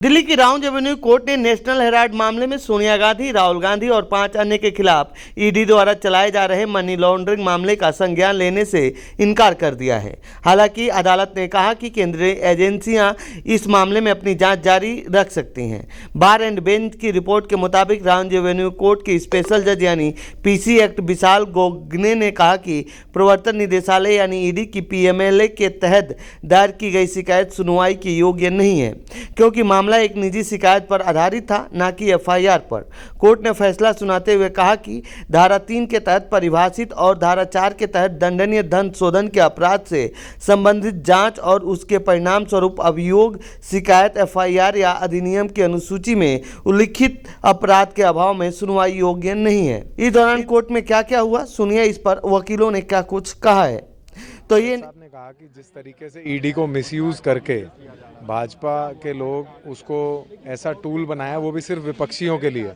दिल्ली की round Avenue court ने national Herald मामले में सोनिया गांधी, राहुल गांधी और 5 अन्य के खिलाफ ईडी द्वारा चलाए जा रहे मनी लॉन्ड्रिंग मामले का संज्ञान लेने से इनकार कर दिया है। हालांकि अदालत ने कहा कि केंद्रीय एजेंसियां इस मामले में अपनी जांच जारी रख सकती हैं। बार एंड बेंच की रिपोर्ट के मुताबिक राउंड एवेन्यू कोर्ट के स्पेशल जज यानी पीसी एक्ट विशाल गोगने ने कहा कि प्रवर्तन निदेशालय यानी ईडी की पीएमएलए के तहत दायर की गई शिकायत सुनवाई के योग्य नहीं है, क्योंकि मामला एक निजी शिकायत पर आधारित था, न कि एफआईआर पर। कोर्ट ने फैसला सुनाते हुए कहा कि धारा 3 के तहत परिभाषित और धारा 4 के तहत दंडनीय धन शोधन के अपराध से संबंधित जांच और उसके परिणाम स्वरूप अभियोग शिकायत एफआईआर या अधिनियम की अनुसूची में उल्लिखित अपराध के अभाव में सुनवाई योग्य नहीं है। इस दौरान कोर्ट में क्या क्या हुआ, सुनिए इस पर वकीलों ने क्या कुछ कहा है। तो ये आपने कहा कि जिस तरीके से ईडी को मिसयूज करके भाजपा के लोग उसको ऐसा टूल बनाया, वो भी सिर्फ विपक्षियों के लिए,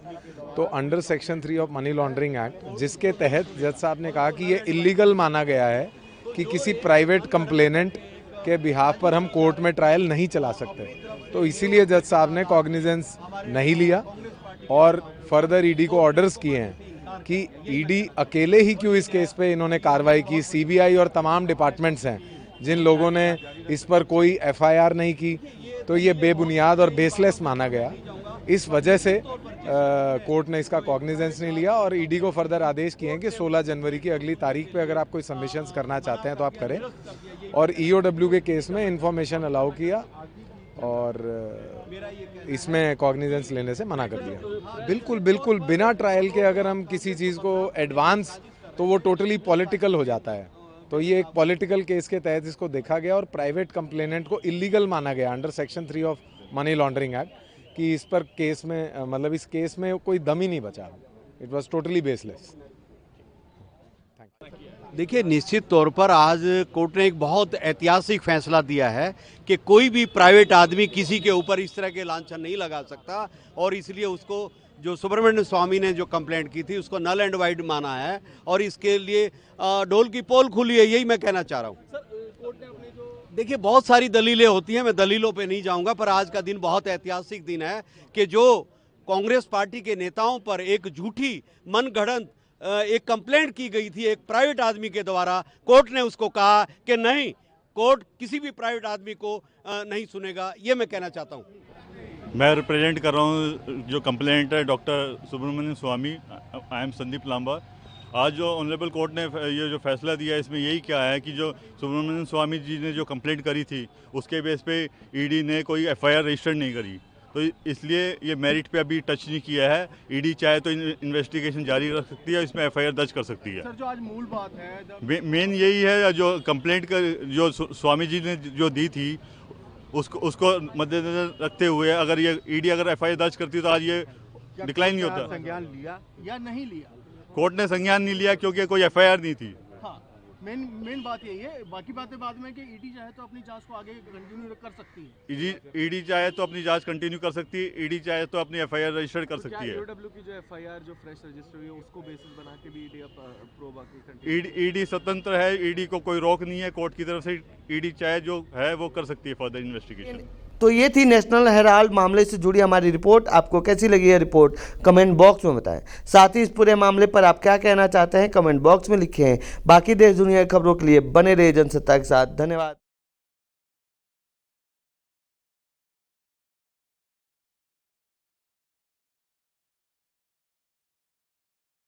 तो under section 3 of money laundering act, जिसके तहत जज साहब ने कहा कि ये इलीगल माना गया है कि किसी प्राइवेट कंप्लेनेंट के बिहाफ पर हम कोर्ट में ट्रायल नहीं चला सकते। तो इसीलिए जज साहब ने कॉग्निजेंस नहीं लिया और फर्दर ईडी को ऑर्डर्स किए हैं कि ईडी अकेले ही क्यों इस केस पे इन्होंने कार्रवाई की। सीबीआई और तमाम डिपार्टमेंट्स हैं जिन लोगों ने इस पर कोई एफआईआर नहीं की, तो ये बेबुनियाद और बेसलेस माना गया। इस वजह से कोर्ट ने इसका कॉग्निजेंस नहीं लिया और ईडी को फर्दर आदेश किए हैं कि 16 जनवरी की अगली तारीख पे अगर आप कोई सबमिशंस करना चाहते हैं तो आप करें। और ईओडब्ल्यू के केस में इन्फॉर्मेशन अलाउ किया और इसमें कॉग्निजेंस लेने से मना कर दिया। बिल्कुल बिल्कुल बिना ट्रायल के अगर हम किसी चीज़ को एडवांस, तो वो टोटली पॉलिटिकल हो जाता है। तो ये एक पॉलिटिकल केस के तहत इसको देखा गया और प्राइवेट कंप्लेनेंट को इलीगल माना गया under section 3 of money laundering act, कि इस पर केस में मतलब इस केस में कोई दम ही नहीं बचा। It was totally baseless. देखिए, निश्चित तौर पर आज कोर्ट ने एक बहुत ऐतिहासिक फैसला दिया है कि कोई भी प्राइवेट आदमी किसी के ऊपर इस तरह के लांछन नहीं लगा सकता, और इसलिए उसको जो सुब्रमण्यम स्वामी ने जो कंप्लेंट की थी उसको नल एंड वाइड माना है और इसके लिए ढोल की पोल खुली है, यही मैं कहना चाह रहा हूँ। देखिए, बहुत सारी दलीलें होती हैं, मैं दलीलों पे नहीं जाऊंगा, पर आज का दिन बहुत ऐतिहासिक दिन है कि जो कांग्रेस पार्टी के नेताओं पर एक झूठी मनगढ़ंत एक कंप्लेंट की गई थी एक प्राइवेट आदमी के द्वारा, कोर्ट ने उसको कहा कि नहीं, कोर्ट किसी भी प्राइवेट आदमी को नहीं सुनेगा, ये मैं कहना चाहता हूँ। मैं रिप्रेजेंट कर रहा हूँ जो कंप्लेंट है doctor Subramanian Swamy, I am Sandeep Lamba. आज जो ऑनरेबल कोर्ट ने ये जो फैसला दिया है, इसमें यही क्या है कि जो सुब्रमण्यम स्वामी जी ने जो कंप्लेंट करी थी उसके बेस पे ईडी ने कोई एफआईआर रजिस्टर नहीं करी, तो इसलिए ये मेरिट पे अभी टच नहीं किया है। ईडी चाहे तो इन्वेस्टिगेशन जारी रख सकती है, इसमें एफआईआर दर्ज कर सकती है। सर, जो आज मूल बात है, मेन यही है, जो कंप्लेंट का जो स्वामी जी ने जो दी थी उसको मद्देनजर रखते हुए अगर ये ईडी अगर एफआईआर दर्ज करती तो आज ये डिक्लाइन नहीं होता। संज्ञान लिया या नहीं लिया? कोर्ट ने संज्ञान नहीं लिया क्योंकि कोई एफआईआर नहीं थी। हाँ, मेन बात यही है। बाकी बातें बाद में कि ईडी चाहे तो अपनी जांच को आगे कंटिन्यू कर सकती है। ईडी चाहे तो अपनी जांच कंटिन्यू कर सकती है, ईडी चाहे तो अपनी एफआईआर रजिस्टर कर सकती है। ईओडब्ल्यू की जो एफआईआर जो फ्रेश रजिस्टर हुई है उसको बेसिस बना के भी ईडी प्रोब आगे ईडी स्वतंत्र है, ईडी को कोई रोक नहीं है कोर्ट की तरफ से। ईडी चाहे जो है वो कर सकती है फर्दर इन्वेस्टिगेशन। तो ये थी नेशनल हेराल्ड मामले से जुड़ी हमारी रिपोर्ट। आपको कैसी लगी ये रिपोर्ट कमेंट बॉक्स में बताएं। साथ ही इस पूरे मामले पर आप क्या कहना चाहते हैं कमेंट बॉक्स में लिखें। बाकी देश दुनिया की खबरों के लिए बने रहिए जनसत्ता के साथ। धन्यवाद।